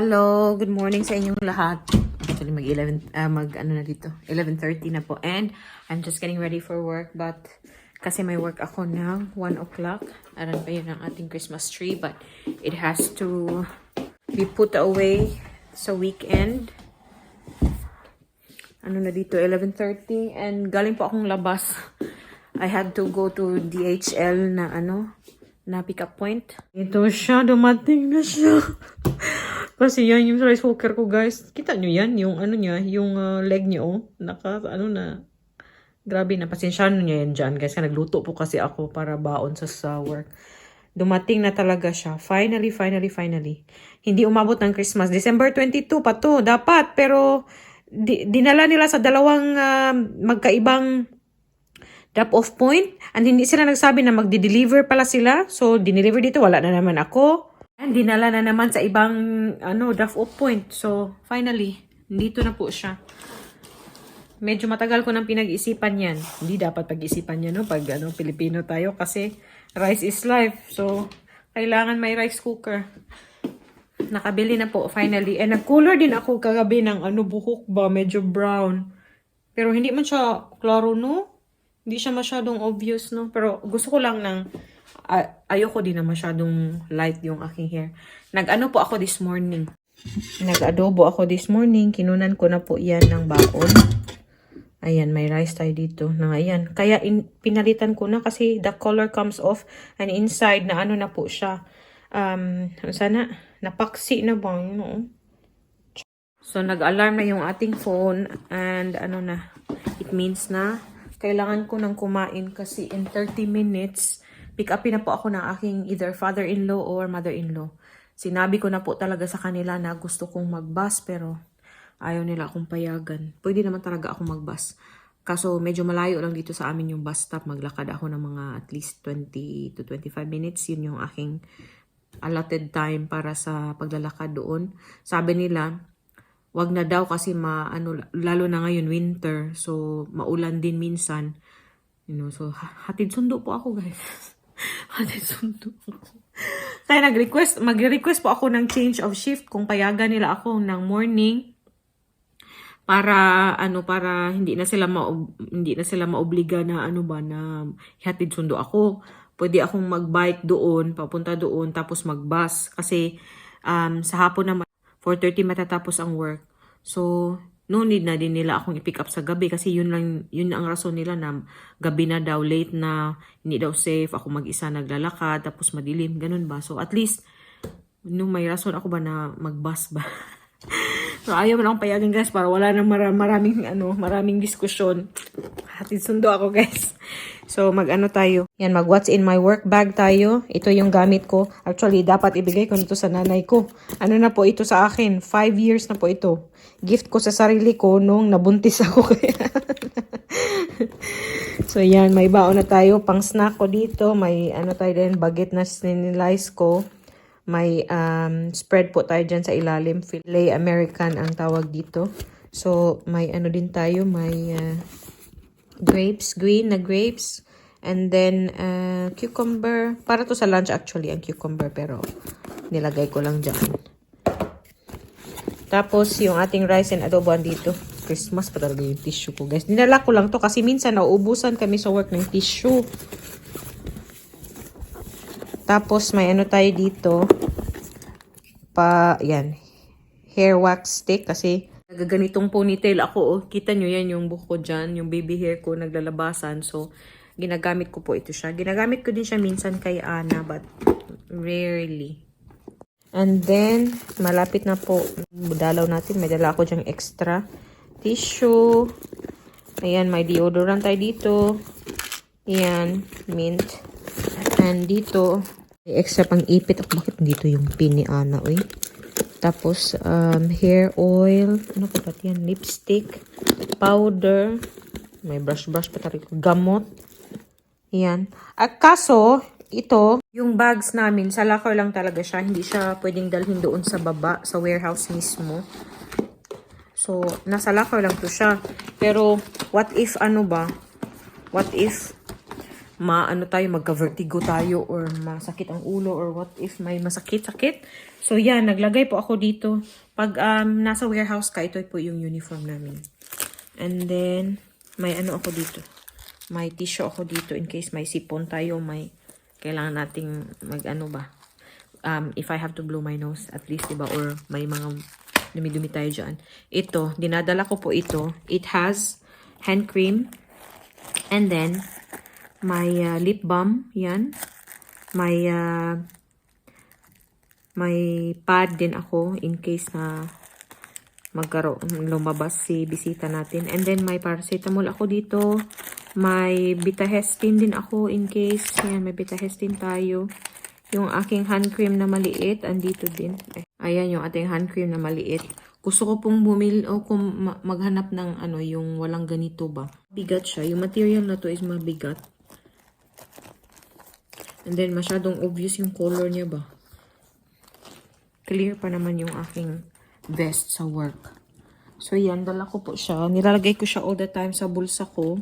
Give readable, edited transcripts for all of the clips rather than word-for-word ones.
Hello, good morning sa inyong lahat. Actually ano na dito, 11:30 na po, and I'm just getting ready for work, but kasi may work ako ng 1 o'clock. Aran pa yun ang ating Christmas tree, but it has to be put away sa weekend. Ano na dito, 11:30, and galing po akong labas. I had to go to DHL na pick up point. Ito siya, dumating na siya. Kasi yan yung rice cooker ko, guys. Kita nyo yan, yung niya, yung leg niya, grabe na, pasensyahan niya yan dyan, guys. Nagluto po kasi ako para baon sa work. Dumating na talaga siya. Finally. Hindi umabot ng Christmas. December 22 pa to, dapat. Pero, dinala nila sa dalawang magkaibang drop-off point. And hindi sila nagsabi na magdi-deliver pala sila. So, dineliver dito, wala na naman ako. And dinala na naman sa ibang drop-off point. So, finally, dito na po siya. Medyo matagal ko nang pinag-isipan yan. Hindi dapat pag-isipan yan, no? Pag Pilipino tayo. Kasi rice is life. So, kailangan may rice cooker. Nakabili na po, finally. And nag-cooler din ako kagabi ng buhok ba. Medyo brown. Pero hindi man siya klaro, no? Hindi siya masyadong obvious, no? Pero gusto ko lang ayoko din na masyadong light yung aking hair. Nag-ano po ako this morning. Nag-adobo ako this morning. Kinunan ko na po yan ng baon. Ayan, may rice tayo dito. Ayan. Kaya pinalitan ko na kasi the color comes off. And inside na na po siya. Sana napaksi na bang, no? So, nag-alarm na yung ating phone. And it means na kailangan ko nang kumain kasi in 30 minutes, pick upin na po ako ng aking either father-in-law or mother-in-law. Sinabi ko na po talaga sa kanila na gusto kong mag-bus pero ayaw nila akong payagan. Pwede naman talaga akong mag-bus. Kaso medyo malayo lang dito sa amin yung bus stop. Maglakad ako ng mga at least 20 to 25 minutes. Yun yung aking allotted time para sa paglalakad doon. Sabi nila, wag na daw kasi lalo na ngayon winter. So maulan din minsan. So hatid sundo po ako, guys. Hatid sundo ako. Kaya mag-request po ako ng change of shift kung payagan nila ako ng morning para hindi na sila maobliga na na hatid sundo ako. Pwede akong mag-bike doon, papunta doon tapos mag-bus kasi sa hapon naman 4:30 matatapos ang work. So no need na din nila akong i-pick up sa gabi kasi yun ang rason nila na gabi na daw, late na, hindi daw safe ako mag-isa naglalakad tapos madilim, ganun ba. So at least may rason ako ba na mag-bus ba. So ayaw mo lang payagan, guys, para wala nang maraming diskusyon. Hatid sundo ako, guys. So tayo. Yan, mag-what's in my work bag tayo. Ito yung gamit ko. Actually, dapat ibigay ko nito sa nanay ko. Na po ito sa akin? 5 years na po ito. Gift ko sa sarili ko nung nabuntis ako. So yan, may baon na tayo. Pang snack ko dito. May tayo din, baguette na sinilize ko. May spread po tayo dyan sa ilalim. Filet American ang tawag dito. So, may din tayo. May grapes, green na grapes. And then, cucumber. Para to sa lunch actually, ang cucumber. Pero, nilagay ko lang dyan. Tapos, yung ating rice and adobo dito. Christmas pa talaga yung tissue ko, guys. Dinala ko lang to kasi minsan nauubusan kami sa work ng tissue. Tapos, may tayo dito. Yan. Hair wax stick. Kasi, nagaganitong ponytail ako. Kita nyo yan yung buhok ko dyan. Yung baby hair ko naglalabasan. So, ginagamit ko po ito siya. Ginagamit ko din siya minsan kay Ana. But, rarely. And then, malapit na po. Budalaw natin. May dala ako dyang extra tissue. Ayan, may deodorant tayo dito. Ayan, mint. And dito, extra pang ipit. Bakit dito yung pin ni Ana, uy? Tapos, hair oil. Ano pa ba yan? Lipstick. Powder. May brush pa tayo. Gamot. Yan. At kaso, ito, yung bags namin, sa locker lang talaga siya. Hindi siya pwedeng dalhin doon sa baba, sa warehouse mismo. So, nasa locker lang to siya. Pero, what if, What if maano tayo, magka-vertigo tayo or masakit ang ulo or what if may masakit-sakit. So yan, naglagay po ako dito. Pag nasa warehouse ka, ito po yung uniform namin. And then, may ano ako dito. May tissue ako dito in case may sipon tayo, may kailangan nating mag-ano ba. If I have to blow my nose, at least, diba? Or may mga dumi-dumi tayo dyan. Ito, dinadala ko po ito. It has hand cream. And then, may lip balm. Yan. May pad din ako in case na lumabas si bisita natin. And then, may paracetamol ako dito. May Bitahestin din ako in case. Yan, may Bitahestin tayo. Yung aking hand cream na maliit, andito din. Ayan yung ating hand cream na maliit. Gusto ko pong bumili o kung maghanap ng ano, yung walang ganito ba. Bigat siya. Yung material na to is mabigat. And then, masyadong obvious yung color niya ba. Clear pa naman yung aking vest sa work. So, yan. Dala ko po siya. Nilalagay ko siya all the time sa bulsa ko.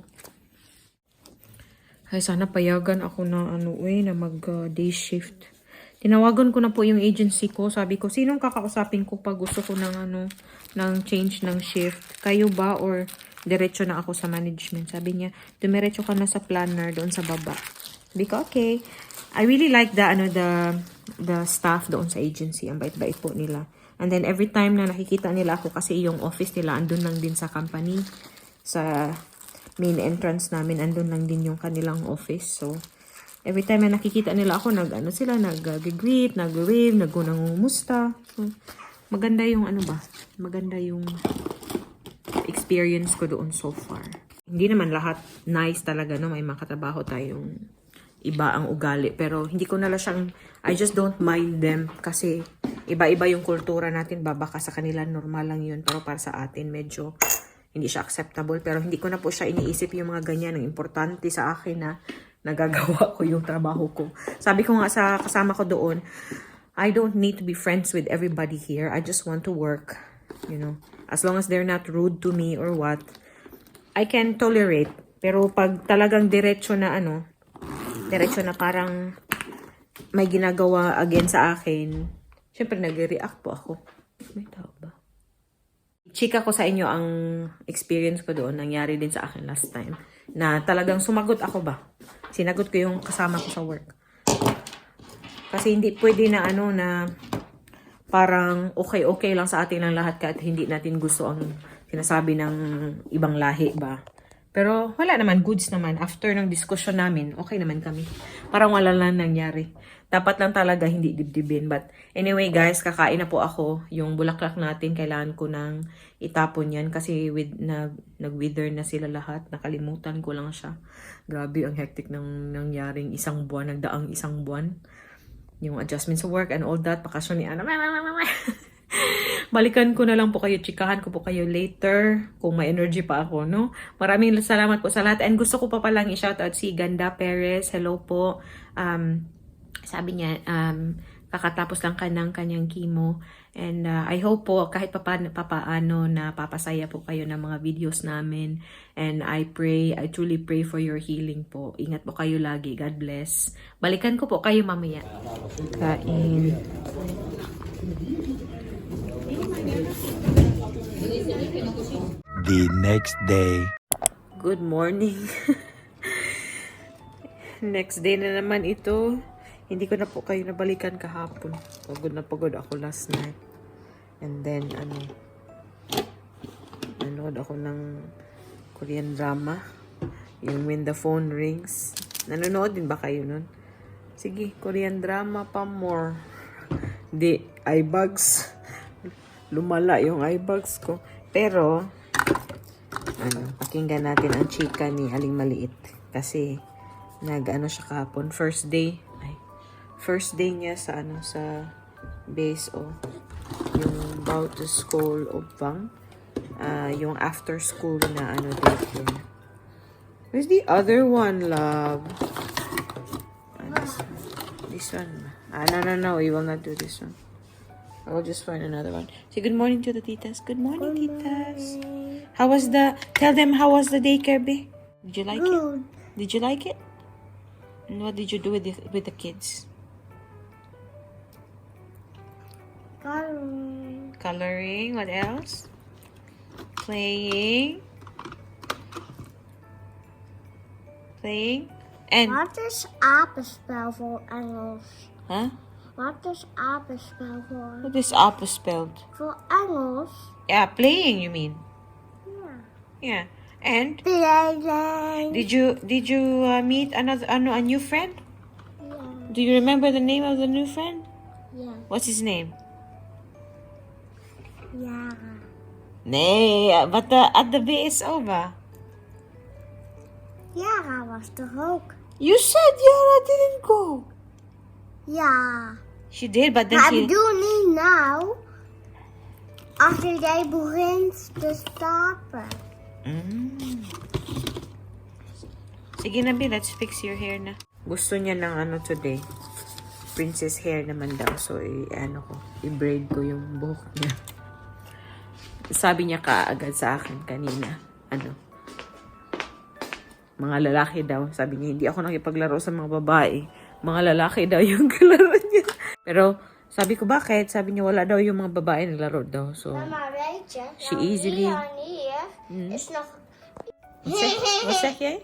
Ay, sana payagan ako na na mag-day shift. Tinawagan ko na po yung agency ko. Sabi ko, sinong kakausapin ko pag gusto ko ng change ng shift? Kayo ba or diretso na ako sa management? Sabi niya, dumiretso ka na sa planner doon sa baba. Sabi ko, okay. I really like the staff doon sa agency. Ang bait-bait po nila. And then every time na nakikita nila ako kasi yung office nila andun lang din sa company. Sa main entrance namin, andun lang din yung kanilang office. So, every time na nakikita nila ako, nag-greet, nag-wave, nangungumusta. So, maganda yung maganda yung experience ko doon so far. Hindi naman lahat nice talaga, no? May makatrabaho tayong iba ang ugali. Pero, hindi ko nala siyang, I just don't mind them kasi iba-iba yung kultura natin. Baka sa kanila normal lang yun. Pero para sa atin, medyo hindi siya acceptable, pero hindi ko na po siya iniisip yung mga ganyan. Ang importante sa akin na nagagawa ko yung trabaho ko. Sabi ko nga sa kasama ko doon, I don't need to be friends with everybody here. I just want to work, you know. As long as they're not rude to me or what, I can tolerate. Pero pag talagang diretso na parang may ginagawa again sa akin, syempre nag-react po ako. May tao ba? Chika ko sa inyo ang experience ko doon. Nangyari din sa akin last time. Na talagang sumagot ako ba? Sinagot ko yung kasama ko sa work. Kasi hindi pwede na na parang okay lang sa atin lang lahat kahit hindi natin gusto ang sinasabi ng ibang lahi ba? Pero wala naman, goods naman. After ng discussion namin, okay naman kami. Parang wala lang nangyari. Dapat lang talaga hindi dibdibin. But anyway guys, kakain na po ako. Yung bulaklak natin, kailangan ko nang itapon yan. Kasi nag-wither na sila lahat. Nakalimutan ko lang siya. Grabe, ang hectic ng nangyaring isang buwan. Nagdaang isang buwan. Yung adjustment sa work and all that. Bakasyon ni Ana. Balikan ko na lang po kayo. Chikahan ko po kayo later. Kung may energy pa ako, no? Maraming salamat po sa lahat. And gusto ko pa palang i-shoutout si Ganda Perez. Hello po. Sabi niya, kakatapos lang ng kanyang chemo. And I hope po kahit papaano na papasaya po kayo ng mga videos namin. And I truly pray for your healing po. Ingat po kayo lagi. God bless. Balikan ko po kayo mamaya. Kain. The next day. Good morning. Next day na naman ito. Hindi ko na po kayo nabalikan kahapon. Pagod na pagod ako last night. And then, nanood ako ng Korean drama. Yung When the Phone Rings. Nanonood din ba kayo nun? Sige, Korean drama pa more. Di, eye bags. Lumala yung eye bags ko. Pero, pakinggan natin ang chika ni Aling Maliit. Kasi, siya kahapon. First day niya sa sa base yung about the school of Bang, yung after school na daycare. Where's the other one, love? This one. No, we will not do this one. I will just find another one. Say good morning to the titas. Good morning, titas. Tell them how was the daycare, babe? Did you like it? Did you like it? And what did you do with the kids? Coloring. Coloring. What else? Playing. Playing. And Wat is apenspel voor Engels? huh? Wat is apenspel voor? What is opposite spelled? Voor Engels? Yeah, playing. You mean? Ja. Yeah. And Playing. did you meet a new friend? Ja. Do you remember the name of the new friend? Ja. What's his name? Yara. Nee, but at the BSO ba? Yara was toch ook? You said Yara didn't go. Ja. She did, but then Maar ik she... bedoel niet nou. Als jij begint te stappen. Mm. Sige na, B, let's fix your hair na. Gusto niya ng ano today. Princess hair naman daw. So, i-braid ko yung buhok niya. Sabi niya kaagad sa akin kanina. Mga lalaki daw. Sabi niya, hindi ako nakipaglaro sa mga babae. Mga lalaki daw yung kalaro niya. Pero, sabi ko, bakit? Sabi niya, wala daw yung mga babae naglaro daw. So, Mama, weet je, she easily... hier is nog... What's that, Jay?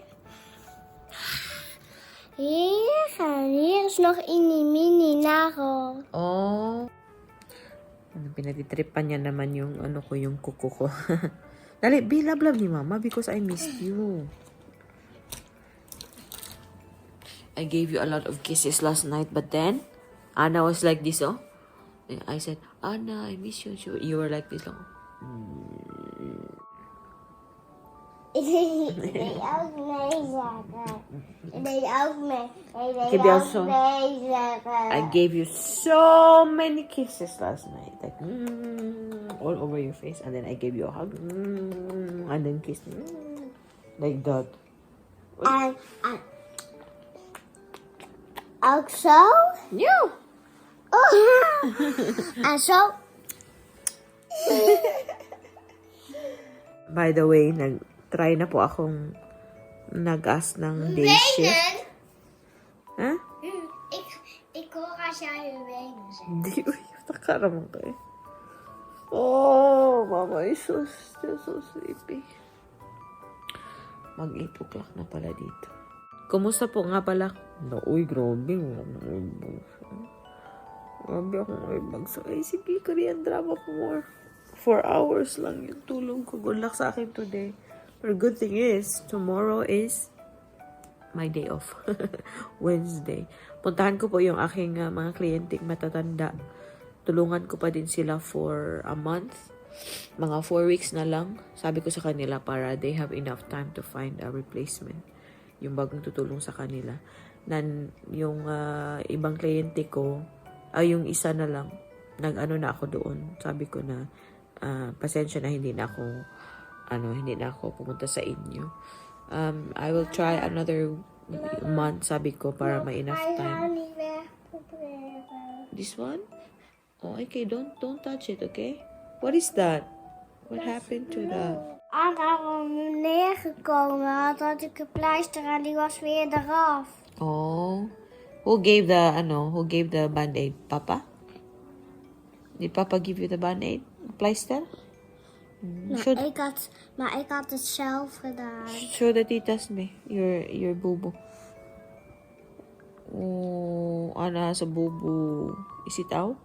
Hier is nog een mini nagel. Oh. Pinatitripan niya naman yung yung kuko ko. Dali, be love ni Mama because I missed you. I gave you a lot of kisses last night, but then Anna was like this, oh. And I said, Anna, I miss you. You were like this, oh. Ik deed ook nee zeggen. Ik deed ook mee. Ik heb jou zo- nee zeggen. I gave you so many kisses last night, like all over your face, and then I gave you a hug, and then kissed like that. En ook zo. Yeah. Oh. En zo. By the way, nag-try na po akong nag-ask ng day shift. Huh? Ik hoor als jij je benen zegt. Hindi ko yung nakaraman ko eh. Oh, Mama is still so sleepy. Mag-8 o'clock na pala dito. Kumusta po nga pala? Uy, grabe. Grabe akong ibag. So, ay, sige, Korean drama ko more. 4 hours lang yung tulog ko. Good luck sa akin today. But good thing is, tomorrow is my day off. Wednesday. Puntahan ko po yung aking mga klienting matatanda. Tulungan ko pa din sila for a month. Mga 4 weeks na lang. Sabi ko sa kanila para they have enough time to find a replacement. Yung bagong tutulong sa kanila. Yung ibang kliyente ko, yung isa na lang, nag-ano na ako doon. Sabi ko na, pasensya na hindi na ako pumunta sa inyo. I will try another month, sabi ko, para may enough time. This one? Oh, okay, don't touch it, okay? What is that? What happened to that? Aan neergekomen had ik een pleister en die was weer eraf. Oh. Who gave the band-aid? Papa? Did Papa give you the band-aid? Pleister? Maar ik had het zelf gedaan. Show the titas me. Your bubu. Oh, Ana sa bubu. Is it out?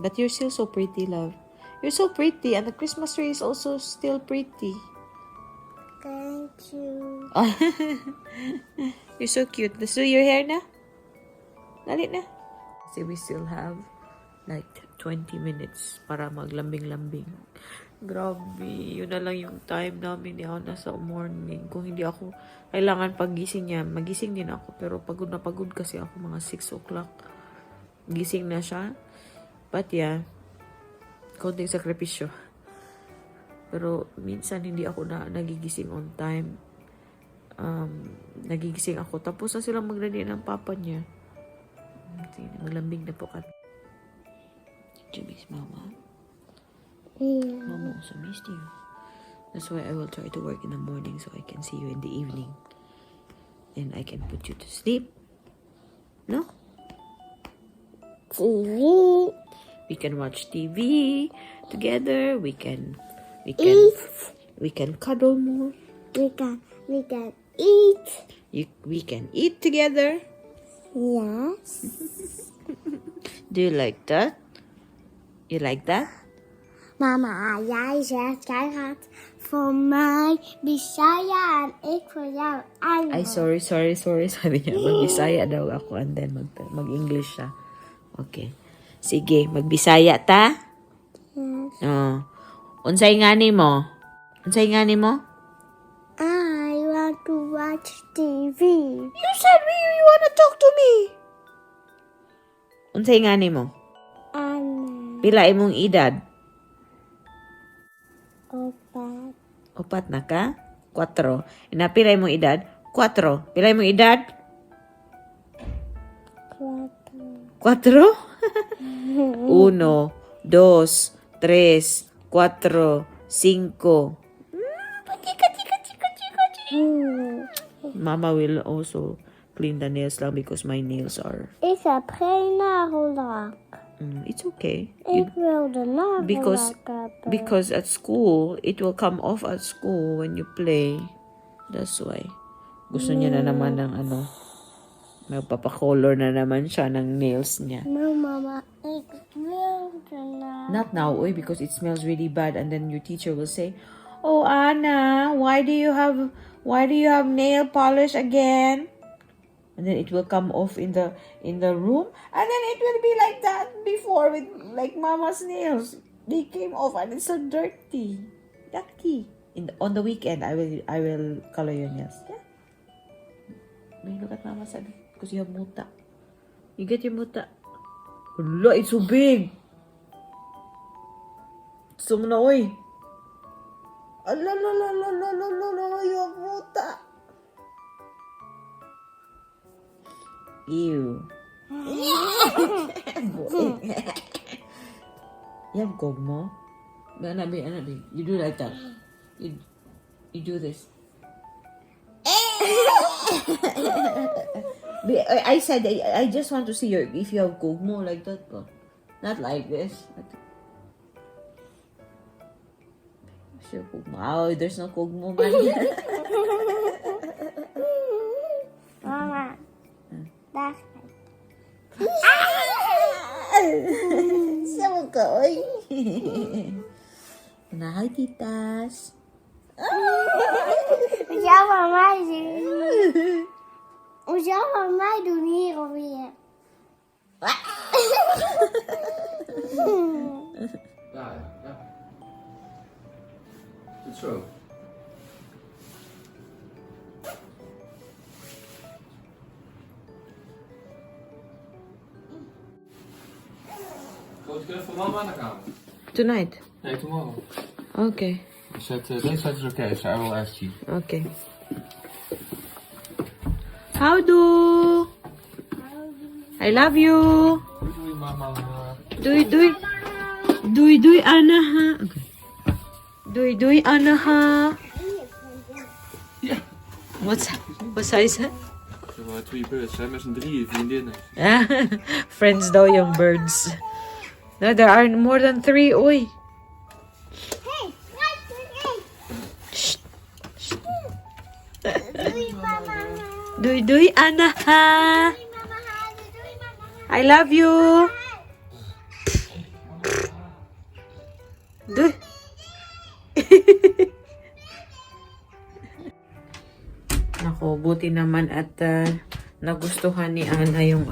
But you're still so pretty, love. You're so pretty, and the Christmas tree is also still pretty. Thank you. You're so cute. Let's do your hair na. Dali na. See, we still have like 20 minutes para maglambing-lambing. Grabe. Yun na lang yung time namin ni Ana sa morning. Kung hindi ako, kailangan pagising niya. Magising din ako. Pero pagod na pagod kasi ako mga 6 o'clock. Gising na siya. But yeah, konting sakripisyo. Pero minsan hindi ako nagigising on time. Nagigising ako. Tapos na silang mag-ready ng papa niya. Sige, maglambing na po kami. Did you miss Mama? Yeah. Mama also missed you. That's why I will try to work in the morning so I can see you in the evening. And I can put you to sleep. No? TV. We can watch TV together. We can Eat. we can cuddle more. We can eat. We can eat together. Yes. Do you like that? You like that? Mama, jij zegt, jij gaat voor mij Bisaya en ik voor jou Engels. Ay, sorry. Sabi niya, mag-Bisaya daw ako and then mag-English siya. Okay. Sige, mag-Bisaya ta? Yes. Oh. Unsay ngani mo? I want to watch TV. You said you wanna talk to me. Unsay ngani mo? And Pila imong edad? opat. Opat na ka? 4. Ina pila imong edad? 4. Pila imong edad? 4? 1, 2, 3, 4, 5. Mama will also clean the nails lang because my nails are... Ik heb geen nagellak. it's okay. Ik wil de nagellak Because hebben. Because at school, it will come off at school when you play. That's why. Gusto niya na naman ng magpapakolor na naman siya ng nails niya. No, Mama, ik wil de nagellak. Not now, because it smells really bad and then your teacher will say, "Oh, Anna, why do you have nail polish again?" And then it will come off in the room, and then it will be like that before with like Mama's nails. They came off and it's so dirty, yucky. On the weekend, I will color your nails. Yeah. May look at Mama said because you have muta. You get your muta. Hala, it's so big. Gusto mo na, oy. Ala, you have muta. Ew. You have gogmo? Anabi. You do like that. You do this. I said I just want to see if you have gogmo like that. Not like this. Sure, gogmo. Oh, there's no gogmo man. Mama, daar Sama ka, oy. Hi, titas. Moet jou van mij doen? Moet jou van mij doen hier of hier? Ja. Goed zo. Grote kleur voor mama aan de kamer. Tonight. Nee, tomorrow. Okay. Deze set is oké, so I will ask you. Okay. Howdo. I love you. Doei mama. Doei, Anaha. Okay. Doei, Anaha. Ja. What size? Ze hebben 2 birds, hè, met z'n 3 vriendinnen. Friends daw yung birds. No, there are more than 3. Oy. Hey, Shh. doei mama. Doei, Anaha. Doei mama. Doei mama. I love you. Doei. Nako, buti naman at nagustuhan ni Ana yung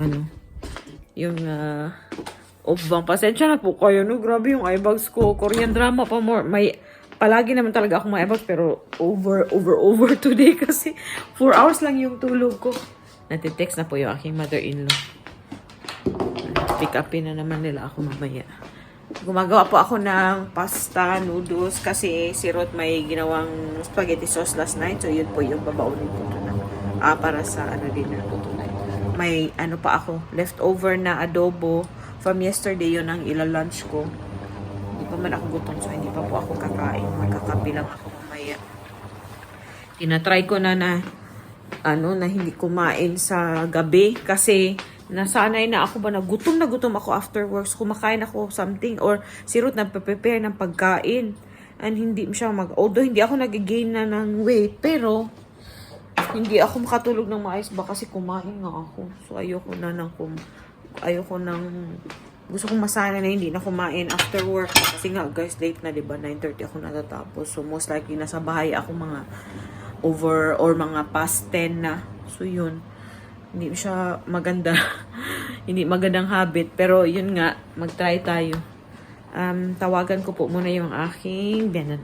Obang. Pasensya na po kayo, no? Grabe yung eyebags ko. Korean drama pa more. Palagi naman talaga akong eyebags pero over today kasi 4 hours lang yung tulog ko. Natitext na po yung aking mother-in-law. Pick upin na naman nila ako mamaya. Gumagawa po ako ng pasta, noodles kasi si Ruth may ginawang spaghetti sauce last night. So yun po yung babaunin ko tonight. Para sa dinner ko tonight. May pa ako, leftover na adobo from yesterday, yun ang ila-lunch ko. Hindi pa man ako gutom so hindi pa po ako kakain. Magkakapi lang ako mamaya. Tinatry ko na na hindi kumain sa gabi kasi nasanay na ako ba na gutom ako after work. So, kumakain ako something or si Ruth nagpe-prepare ng pagkain. And hindi siya although hindi ako nag-gain na ng weight, pero hindi ako makatulog ng maayos ba kasi kumain nga ako. So, gusto kong masanay na hindi na kumain after work. Kasi nga, guys, late na, diba? 9:30 ako natatapos. So, most likely, nasa bahay ako mga mga past 10 na. So, yun. Hindi siya maganda. Hindi magandang habit. Pero, yun nga, mag-try tayo. Tawagan ko po muna yung aking biyanan.